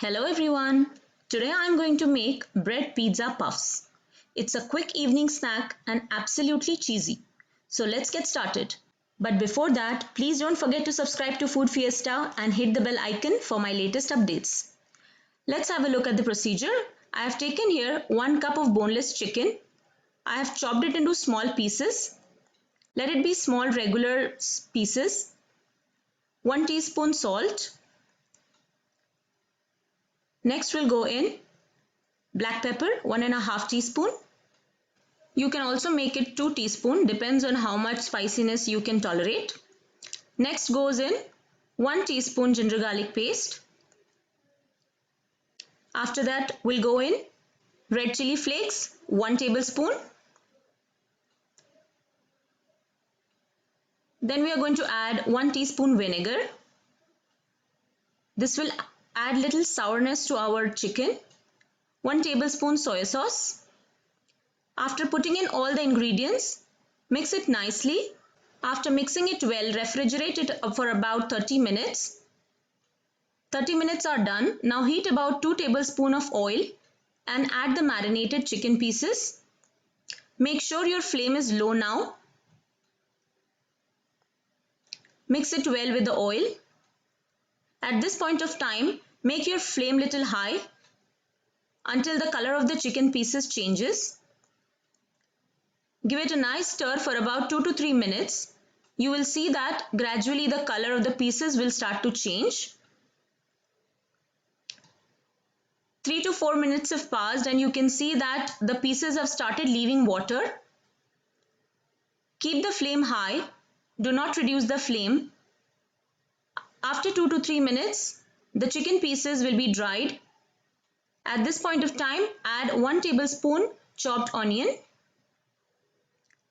Hello everyone. Today I'm going to make bread pizza puffs. It's a quick evening snack and absolutely cheesy. So let's get started. But before that, please don't forget to subscribe to Food Fiesta and hit the bell icon for my latest updates. Let's have a look at the procedure. I have taken here 1 cup of boneless chicken. I have chopped it into small pieces. Let it be small regular pieces. 1 teaspoon salt. Next we'll go in black pepper, 1.5 teaspoon. You can also make it 2 teaspoon, depends on how much spiciness you can tolerate. Next goes in 1 teaspoon ginger garlic paste. After that we'll go in red chili flakes, 1 tablespoon. Then we are going to add 1 teaspoon vinegar. This will add little sourness to our chicken. 1 tablespoon soy sauce. After putting in all the ingredients, mix it nicely. After mixing it well, refrigerate it for about 30 minutes. 30 minutes are done. Now heat about 2 tablespoons of oil and add the marinated chicken pieces. Make sure your flame is low now. Mix it well with the oil. At this point of time, make your flame little high until the color of the chicken pieces changes. Give it a nice stir for about 2 to 3 minutes. You will see that gradually the color of the pieces will start to change. 3 to 4 minutes have passed and you can see that the pieces have started leaving water. Keep the flame high. Do not reduce the flame. After 2 to 3 minutes, the chicken pieces will be dried. At this point of time, add 1 tablespoon chopped onion.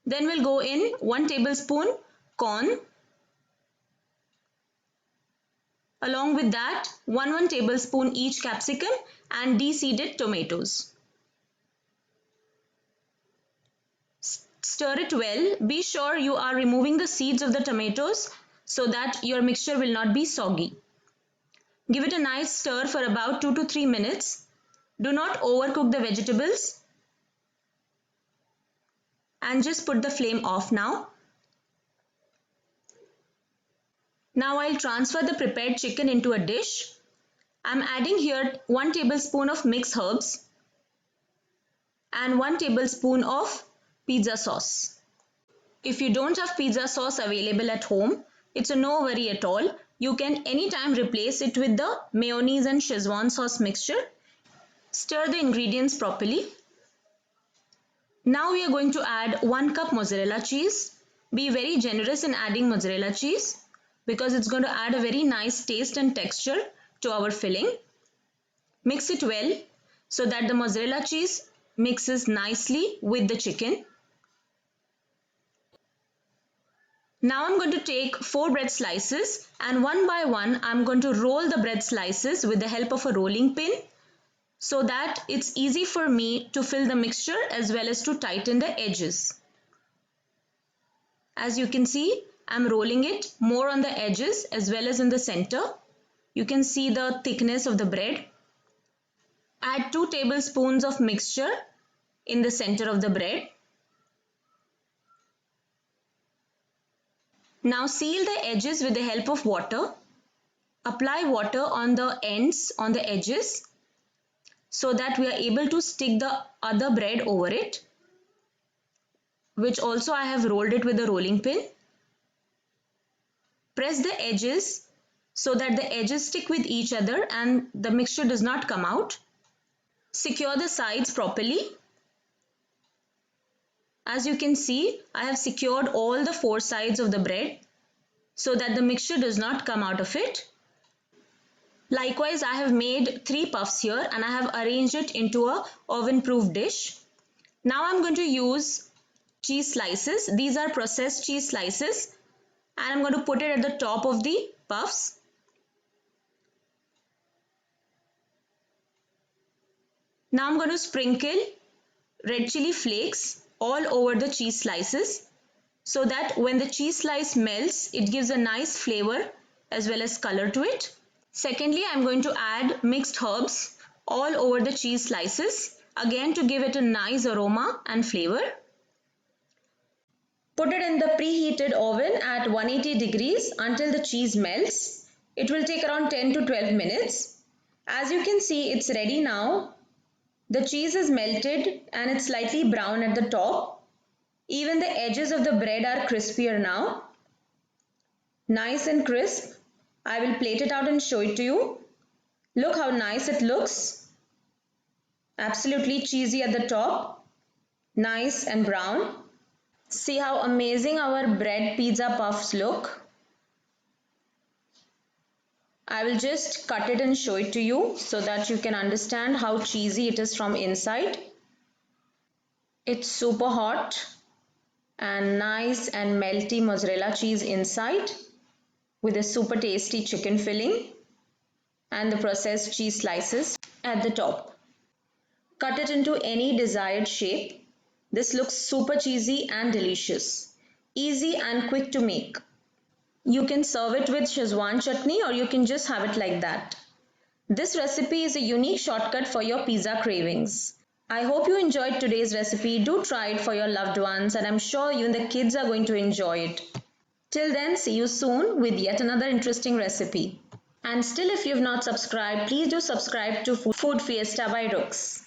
Then we'll go in 1 tablespoon corn. Along with that, 1 tablespoon each capsicum and de-seeded tomatoes. Stir it well. Be sure you are removing the seeds of the tomatoes so that your mixture will not be soggy. Give it a nice stir for about 2 to 3 minutes. Do not overcook the vegetables. And just put the flame off now. Now I'll transfer the prepared chicken into a dish. I'm adding here 1 tablespoon of mixed herbs and 1 tablespoon of pizza sauce. If you don't have pizza sauce available at home, it's a no worry at all. You can anytime replace it with the mayonnaise and Szechuan sauce mixture. Stir the ingredients properly. Now we are going to add 1 cup mozzarella cheese. Be very generous in adding mozzarella cheese because it's going to add a very nice taste and texture to our filling. Mix it well so that the mozzarella cheese mixes nicely with the chicken. Now I'm going to take 4 bread slices and one by one I'm going to roll the bread slices with the help of a rolling pin so that it's easy for me to fill the mixture as well as to tighten the edges. As you can see, I'm rolling it more on the edges as well as in the center. You can see the thickness of the bread. Add 2 tablespoons of mixture in the center of the bread. Now seal the edges with the help of water. Apply water on the ends, on the edges, so that we are able to stick the other bread over it, which also I have rolled it with a rolling pin. Press the edges so that the edges stick with each other and the mixture does not come out. Secure the sides properly. As you can see, I have secured all the 4 sides of the bread so that the mixture does not come out of it. Likewise, I have made 3 puffs here and I have arranged it into a oven-proof dish. Now I'm going to use cheese slices. These are processed cheese slices and I'm going to put it at the top of the puffs. Now I'm going to sprinkle red chili flakes all over the cheese slices so that when the cheese slice melts, it gives a nice flavor as well as color to it. Secondly, I'm going to add mixed herbs all over the cheese slices, again to give it a nice aroma and flavor. Put it in the preheated oven at 180 degrees until the cheese melts. It will take around 10 to 12 minutes. As you can see, it's ready now. The cheese is melted and it's slightly brown at the top. Even the edges of the bread are crispier now. Nice and crisp. I will plate it out and show it to you. Look how nice it looks. Absolutely cheesy at the top. Nice and brown. See how amazing our bread pizza puffs look. I will just cut it and show it to you so that you can understand how cheesy it is from inside. It's super hot and nice and melty mozzarella cheese inside with a super tasty chicken filling and the processed cheese slices at the top. Cut it into any desired shape. This looks super cheesy and delicious. Easy and quick to make. You can serve it with Szechuan chutney or you can just have it like that. This recipe is a unique shortcut for your pizza cravings. I hope you enjoyed today's recipe. Do try it for your loved ones and I'm sure you and the kids are going to enjoy it. Till then, see you soon with yet another interesting recipe. And still, if you have not subscribed, please do subscribe to Food Fiesta by Rooks.